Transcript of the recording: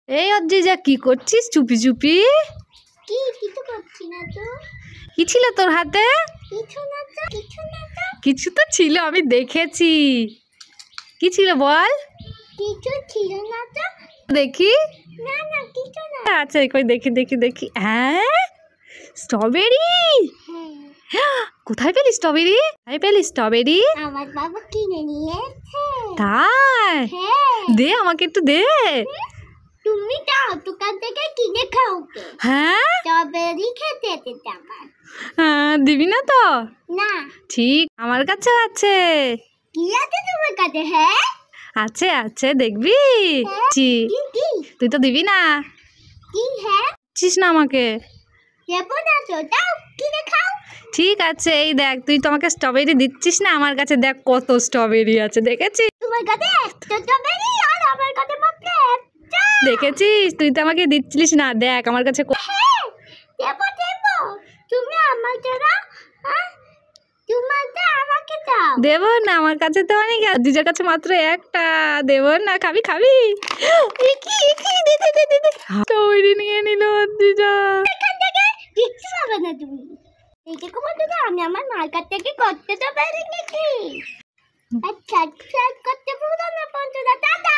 এই অদ্রিজা, কি করছিস চুপি চুপি? কিছু করছি না তো। কি ছিল তোর হাতে? কিছু না তো, কিছু না তো। কিছু তো ছিল, আমি দেখেছি। কি ছিল বল? কিছু ছিল না তো। দেখি। না না, কিছু না। আচ্ছা, কই দেখি দেখি দেখি। হ্যাঁ, স্ট্রবেরি। হ্যাঁ, কোথায় পেলি স্ট্রবেরি? কোথায় পেলি স্ট্রবেরি? আমার বাবা কিনে নিয়েছে। তাই? হ্যাঁ, দে আমাকে একটু দে। তুমি দাও, দোকান থেকে কিনে খাও। হ্যাঁ, স্ট্রবেরি খেতে যেতে আমার। দিবি না তো? না। ঠিক, আমার কাছেও আছে। কি আছে তোমার কাছে? হ্যাঁ, আছে আছে, দেখবি? কি কি তুই তো দিবি না। কি? হ্যাঁ, চিস না আমাকে। দেবো না তো, দাও কিনে খাও। ঠিক আছে, এই দেখ, তুই তো আমাকে স্ট্রবেরি দিচ্ছিস না, আমার কাছে দেখ কত স্ট্রবেরি আছে, দেখেছিস? তোমার কাছে একটা স্ট্রবেরি আর আমার কাছে মাত্র একটা। দেখেছিস, তুই তো আমাকে দিচ্ছিলিস না, দেখ আমার কাছে হ্যাঁ, দেবো দেবো। তুমি আমাকে দাও। হ্যাঁ, তোমাকে আমাকে দাও। দেবো না, আমার কাছে তো অনেক, দিজার কাছে মাত্র একটা। দেবো না, খাবি খাবি? দে দে দে দে দে। স্ট্রবেরি নিয়ে নিল দিজা। এখান থেকে কিচ্ছু পাবে না তুমি। এইটুকু বন্ধুরা, আমি আমার মার কাছ থেকে করতে তো পারি নাকি। আচ্ছা, করতে ভুলো না বন্ধুরা, টাটা।